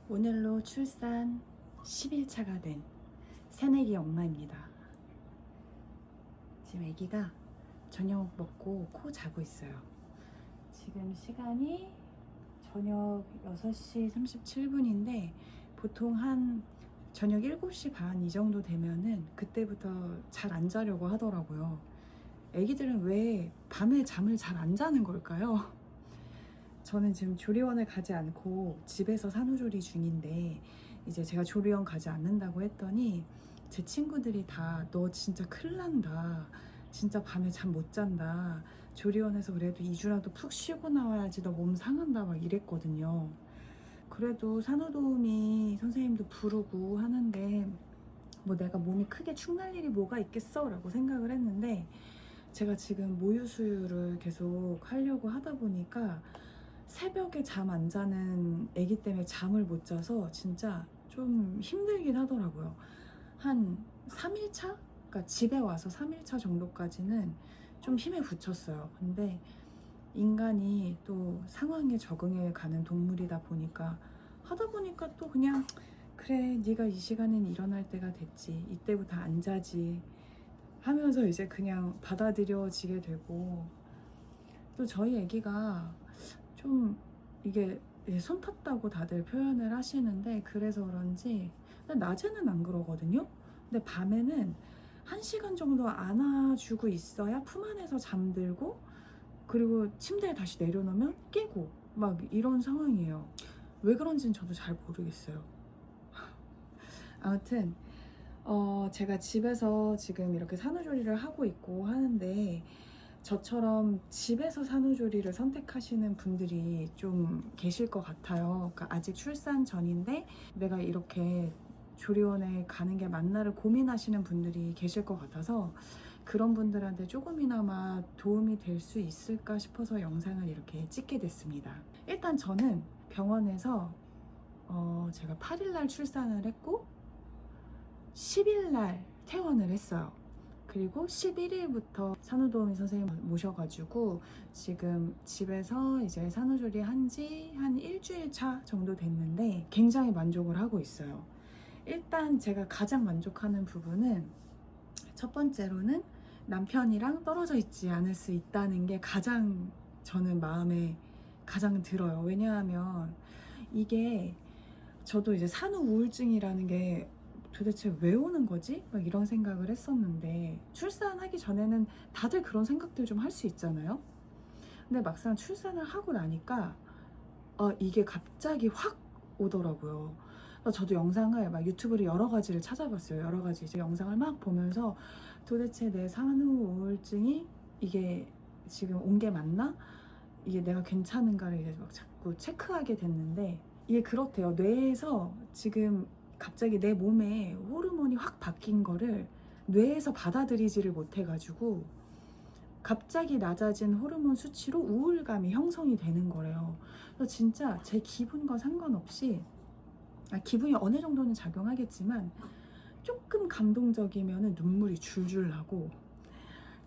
오늘로 출산 10일차가 된 새내기 엄마입니다. 지금 아기가 저녁 먹고 코 자고 있어요. 지금 시간이 저녁 6시 37분인데 보통 한 저녁 7시 반 이 정도 되면은 그때부터 잘 안 자려고 하더라고요. 아기들은 왜 밤에 잠을 잘 안 자는 걸까요? 저는 지금 조리원을 가지 않고 집에서 산후조리 중인데, 이제 제가 조리원 가지 않는다고 했더니 제 친구들이 다 너 진짜 큰일 난다, 진짜 밤에 잠 못 잔다, 조리원에서 그래도 2주라도 푹 쉬고 나와야지 너 몸 상한다 막 이랬거든요. 그래도 산후도우미 선생님도 부르고 하는데 뭐 내가 몸이 크게 축날 일이 뭐가 있겠어 라고 생각을 했는데, 제가 지금 모유수유를 계속 하려고 하다 보니까 새벽에 잠 안 자는 아기 때문에 잠을 못 자서 진짜 좀 힘들긴 하더라고요. 한 3일차? 그러니까 집에 와서 3일차 정도까지는 좀 힘에 부쳤어요. 근데 인간이 또 상황에 적응해 가는 동물이다 보니까 하다 보니까 또 그냥 그래, 네가 이 시간엔 일어날 때가 됐지, 이때부터 안 자지 하면서 이제 그냥 받아들여지게 되고, 또 저희 아기가 좀 이게 손 탔다고 다들 표현을 하시는데, 그래서 그런지 낮에는 안 그러거든요. 근데 밤에는 1시간 정도 안아주고 있어야 품 안에서 잠들고, 그리고 침대에 다시 내려놓으면 깨고 막 이런 상황이에요. 왜 그런지는 저도 잘 모르겠어요. 아무튼 제가 집에서 지금 이렇게 산후조리를 하고 있고 하는데, 저처럼 집에서 산후조리를 선택하시는 분들이 좀 계실 것 같아요. 그러니까 아직 출산 전인데 내가 이렇게 조리원에 가는 게 맞나를 고민하시는 분들이 계실 것 같아서, 그런 분들한테 조금이나마 도움이 될 수 있을까 싶어서 영상을 이렇게 찍게 됐습니다. 일단 저는 병원에서 제가 8일날 출산을 했고 10일날 퇴원을 했어요. 그리고 11일부터 산후도우미 선생님 모셔가지고 지금 집에서 이제 산후조리 한지 한 일주일 차 정도 됐는데 굉장히 만족을 하고 있어요. 일단 제가 가장 만족하는 부분은, 첫 번째로는 남편이랑 떨어져 있지 않을 수 있다는 게 가장 저는 마음에 가장 들어요. 왜냐하면 이게, 저도 이제 산후 우울증이라는 게 도대체 왜 오는 거지? 막 이런 생각을 했었는데, 출산하기 전에는 다들 그런 생각들 좀 할 수 있잖아요. 근데 막상 출산을 하고 나니까 이게 갑자기 확 오더라고요. 저도 영상을 막 유튜브를 여러 가지를 찾아봤어요. 여러 가지 이제 영상을 막 보면서 도대체 내 산후 우울증이 이게 지금 온 게 맞나? 이게 내가 괜찮은가를 이제 막 자꾸 체크하게 됐는데, 이게 그렇대요. 뇌에서 지금 갑자기 내 몸에 호르몬이 확 바뀐 거를 뇌에서 받아들이지를 못해가지고 갑자기 낮아진 호르몬 수치로 우울감이 형성이 되는 거래요. 그래서 진짜 제 기분과 상관없이, 기분이 어느 정도는 작용하겠지만 조금 감동적이면 눈물이 줄줄 나고,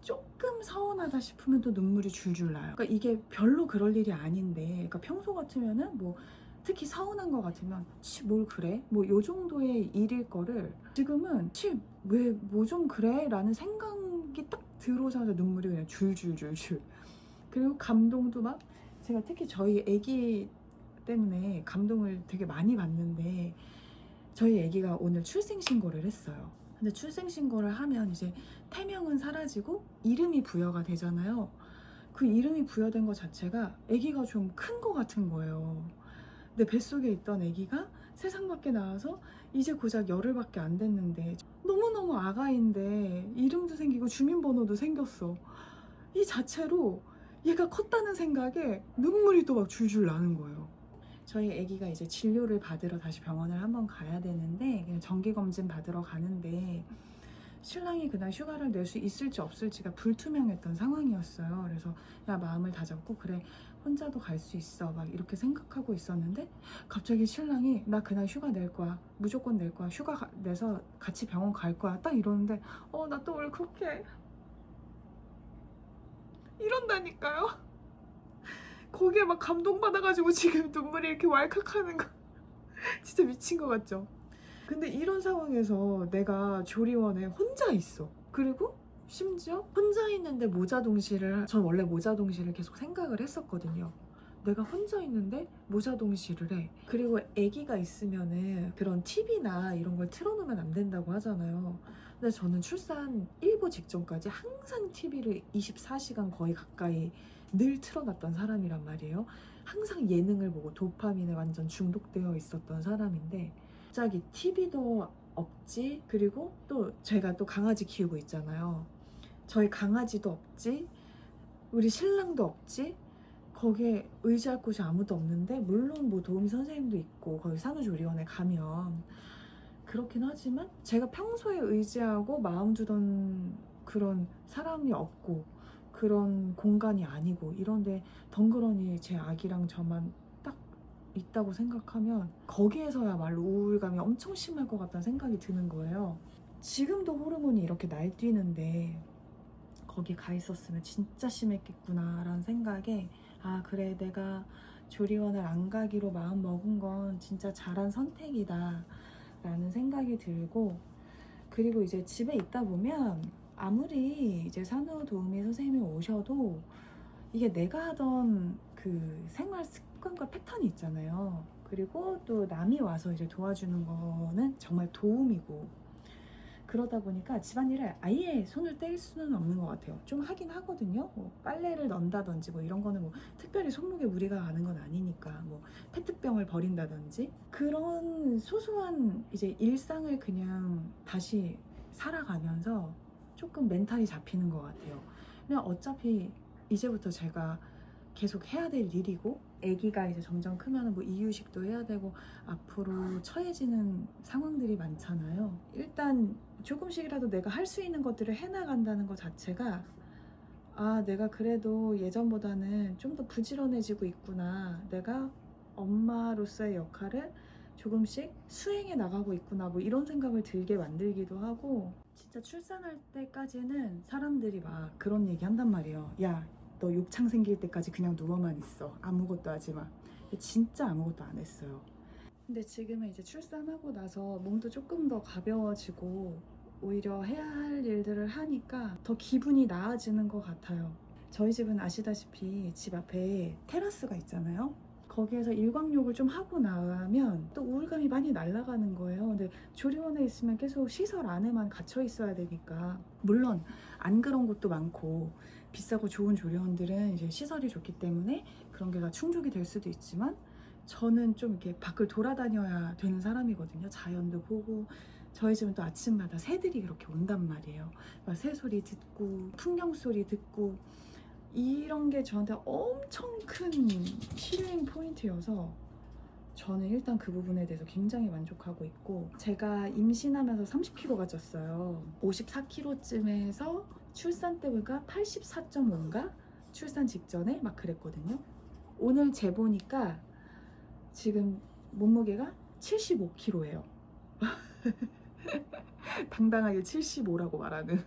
조금 서운하다 싶으면 또 눈물이 줄줄 나요. 그러니까 이게 별로 그럴 일이 아닌데, 그러니까 평소 같으면은 뭐 특히 서운한 거 같으면 치 뭘 그래? 뭐 요 정도의 일일 거를 지금은 치 왜 뭐 좀 그래? 라는 생각이 딱 들어오자마자 눈물이 그냥 줄줄줄줄. 그리고 감동도 막, 제가 특히 저희 아기 때문에 감동을 되게 많이 받는데, 저희 아기가 오늘 출생신고를 했어요. 근데 출생신고를 하면 이제 태명은 사라지고 이름이 부여가 되잖아요. 그 이름이 부여된 것 자체가 아기가 좀 큰 것 같은 거예요. 내 뱃속에 있던 아기가 세상 밖에 나와서 이제 고작 열흘밖에 안 됐는데 너무너무 아가인데 이름도 생기고 주민번호도 생겼어. 이 자체로 얘가 컸다는 생각에 눈물이 또 막 줄줄 나는 거예요. 저희 아기가 이제 진료를 받으러 다시 병원을 한번 가야 되는데, 그냥 정기검진 받으러 가는데 신랑이 그날 휴가를 낼 수 있을지 없을지가 불투명했던 상황이었어요. 그래서 야, 마음을 다잡고 그래, 혼자도 갈 수 있어 막 이렇게 생각하고 있었는데, 갑자기 신랑이 나 그날 휴가 낼 거야, 무조건 낼 거야, 휴가 내서 같이 병원 갈 거야 딱 이러는데, 나 또 울컥해. 이런다니까요. 거기에 막 감동받아가지고 지금 눈물이 이렇게 왈칵하는 거. 진짜 미친 것 같죠? 근데 이런 상황에서 내가 조리원에 혼자 있어. 그리고 심지어 혼자 있는데 전 원래 모자 동시를 계속 생각을 했었거든요. 내가 혼자 있는데 모자 동시를 해. 그리고 아기가 있으면은 그런 TV나 이런 걸 틀어놓으면 안 된다고 하잖아요. 근데 저는 출산 일보 직전까지 항상 TV를 24시간 거의 가까이 늘 틀어놨던 사람이란 말이에요. 항상 예능을 보고 도파민에 완전 중독되어 있었던 사람인데 갑자기 TV도 없지. 그리고 또 제가 또 강아지 키우고 있잖아요. 저희 강아지도 없지. 우리 신랑도 없지. 거기에 의지할 곳이 아무도 없는데, 물론 뭐 도우미 선생님도 있고 거기 산후조리원에 가면 그렇긴 하지만 제가 평소에 의지하고 마음 두던 그런 사람이 없고 그런 공간이 아니고 이런데 덩그러니 제 아기랑 저만 딱 있다고 생각하면 거기에서야말로 우울감이 엄청 심할 것 같다는 생각이 드는 거예요. 지금도 호르몬이 이렇게 날뛰는데 거기 가 있었으면 진짜 심했겠구나 라는 생각에, 아 그래 내가 조리원을 안 가기로 마음 먹은 건 진짜 잘한 선택이다 라는 생각이 들고, 그리고 이제 집에 있다 보면 아무리 이제 산후도우미 선생님이 오셔도 이게 내가 하던 그 생활 습관과 패턴이 있잖아요. 그리고 또 남이 와서 이제 도와주는 거는 정말 도움이고, 그러다 보니까 집안일을 아예 손을 뗄 수는 없는 것 같아요. 좀 하긴 하거든요. 뭐 빨래를 넣는다든지 뭐 이런 거는 뭐 특별히 손목에 무리가 가는 건 아니니까, 뭐 페트병을 버린다든지 그런 소소한 이제 일상을 그냥 다시 살아가면서 조금 멘탈이 잡히는 것 같아요. 그냥 어차피 이제부터 제가 계속 해야 될 일이고, 아기가 이제 점점 크면 뭐 이유식도 해야 되고 앞으로 처해지는 상황들이 많잖아요. 일단 조금씩이라도 내가 할 수 있는 것들을 해나간다는 것 자체가, 아 내가 그래도 예전보다는 좀 더 부지런해지고 있구나, 내가 엄마로서의 역할을 조금씩 수행해 나가고 있구나, 뭐 이런 생각을 들게 만들기도 하고. 진짜 출산할 때까지는 사람들이 막 그런 얘기 한단 말이에요. 야 너 욕창 생길 때까지 그냥 누워만 있어, 아무것도 하지 마. 진짜 아무것도 안 했어요. 근데 지금은 이제 출산하고 나서 몸도 조금 더 가벼워지고 오히려 해야 할 일들을 하니까 더 기분이 나아지는 것 같아요. 저희 집은 아시다시피 집 앞에 테라스가 있잖아요. 거기에서 일광욕을 좀 하고 나면 또 우울감이 많이 날아가는 거예요. 근데 조리원에 있으면 계속 시설 안에만 gat혀 있어야 되니까, 물론 안 그런 곳도 많고 비싸고 좋은 조리원들은 이제 시설이 좋기 때문에 그런 게 다 충족이 될 수도 있지만, 저는 좀 이렇게 밖을 돌아다녀야 되는 사람이거든요. 자연도 보고. 저희 집은 또 아침마다 새들이 그렇게 온단 말이에요. 막 새소리 듣고 풍경 소리 듣고, 이런 게 저한테 엄청 큰 힐링 포인트여서 저는 일단 그 부분에 대해서 굉장히 만족하고 있고, 제가 임신하면서 30kg가 쪘어요. 54kg쯤에서 출산 때 보니까 84.5인가? 출산 직전에 막 그랬거든요. 오늘 재보니까 지금 몸무게가 75kg예요. 당당하게 75라고 말하는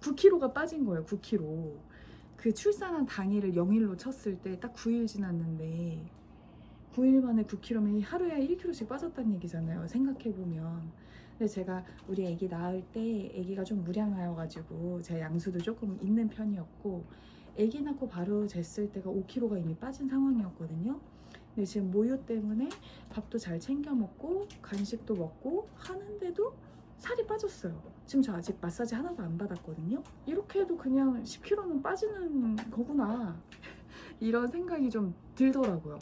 9kg가 빠진 거예요. 9kg. 그 출산한 당일을 0일로 쳤을 때 딱 9일 지났는데 9일 만에 9kg면 하루에 1kg씩 빠졌다는 얘기잖아요. 생각해보면. 근데 제가 우리 아기 낳을 때 아기가 좀 무량하여가지고 제 양수도 조금 있는 편이었고, 아기 낳고 바로 쟀을 때가 5kg가 이미 빠진 상황이었거든요. 근데 지금 모유 때문에 밥도 잘 챙겨 먹고 간식도 먹고 하는데도 살이 빠졌어요. 지금 저 아직 마사지 하나도 안 받았거든요. 이렇게 해도 그냥 10kg는 빠지는 거구나 이런 생각이 좀 들더라고요.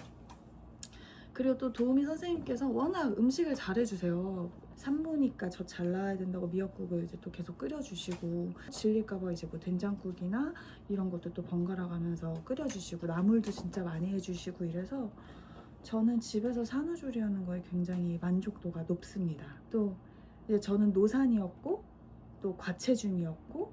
그리고 또 도우미 선생님께서 워낙 음식을 잘해주세요. 산모니까 저 잘 나와야 된다고 미역국을 이제 또 계속 끓여주시고, 질릴까봐 이제 뭐 된장국이나 이런 것도 또 번갈아 가면서 끓여주시고, 나물도 진짜 많이 해주시고, 이래서 저는 집에서 산후조리하는 거에 굉장히 만족도가 높습니다. 또 이제 저는 노산이었고 또 과체중이었고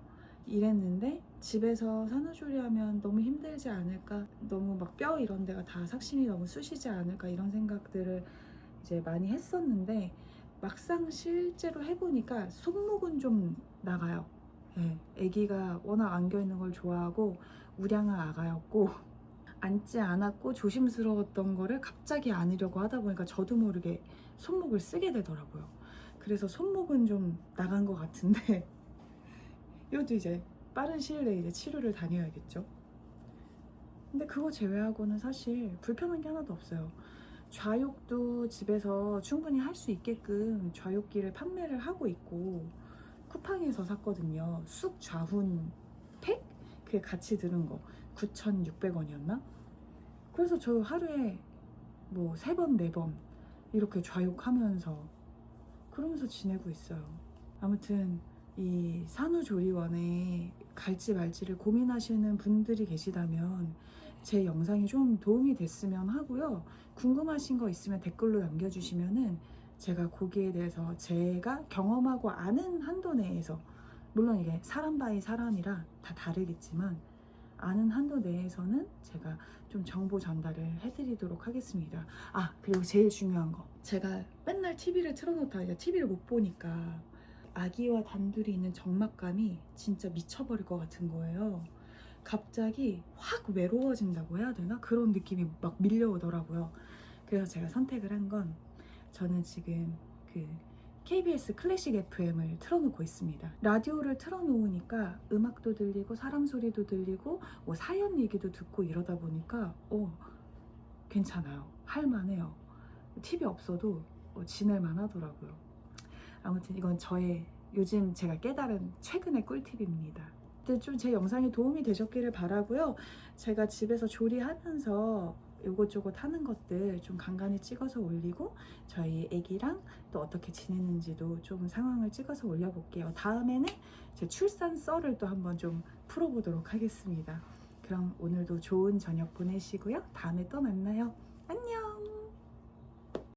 이랬는데, 집에서 산후조리하면 너무 힘들지 않을까, 너무 막 뼈 이런 데가 다 삭신이 너무 쑤시지 않을까, 이런 생각들을 이제 많이 했었는데, 막상 실제로 해보니까 손목은 좀 나가요. 예, 아기가 워낙 안겨있는 걸 좋아하고 우량한 아가였고 앉지 않았고 조심스러웠던 거를 갑자기 안으려고 하다 보니까 저도 모르게 손목을 쓰게 되더라고요. 그래서 손목은 좀 나간 것 같은데 이것도 이제 빠른 시일 내에 이제 치료를 다녀야겠죠. 근데 그거 제외하고는 사실 불편한 게 하나도 없어요. 좌욕도 집에서 충분히 할 수 있게끔 좌욕기를 판매를 하고 있고 쿠팡에서 샀거든요. 쑥 좌훈 팩? 그게 같이 들은 거 9,600원이었나? 그래서 저 하루에 뭐 3번, 4번 이렇게 좌욕하면서 그러면서 지내고 있어요. 아무튼 이 산후조리원에 갈지 말지를 고민하시는 분들이 계시다면 제 영상이 좀 도움이 됐으면 하고요. 궁금하신 거 있으면 댓글로 남겨주시면은 제가 거기에 대해서 제가 경험하고 아는 한도 내에서, 물론 이게 사람 바이 사람이라 다 다르겠지만 아는 한도 내에서는 제가 좀 정보 전달을 해드리도록 하겠습니다. 아, 그리고 제일 중요한 거, 제가 맨날 TV를 틀어놓다가 이제 TV를 못 보니까 아기와 단둘이 있는 적막감이 진짜 미쳐버릴 것 같은 거예요. 갑자기 확 외로워진다고 해야 되나? 그런 느낌이 막 밀려오더라고요. 그래서 제가 선택을 한 건, 저는 지금 그 KBS 클래식 FM을 틀어놓고 있습니다. 라디오를 틀어놓으니까 음악도 들리고 사람 소리도 들리고 뭐 사연 얘기도 듣고 이러다 보니까 괜찮아요. 할만해요. TV 없어도 지낼만 하더라고요. 아무튼 이건 저의 요즘 제가 깨달은 최근의 꿀팁입니다. 좀 제 영상이 도움이 되셨기를 바라고요. 제가 집에서 조리하면서 요것저것 하는 것들 좀 간간히 찍어서 올리고 저희 애기랑 또 어떻게 지내는지도 좀 상황을 찍어서 올려볼게요. 다음에는 제 출산 썰을 또 한번 좀 풀어보도록 하겠습니다. 그럼 오늘도 좋은 저녁 보내시고요. 다음에 또 만나요.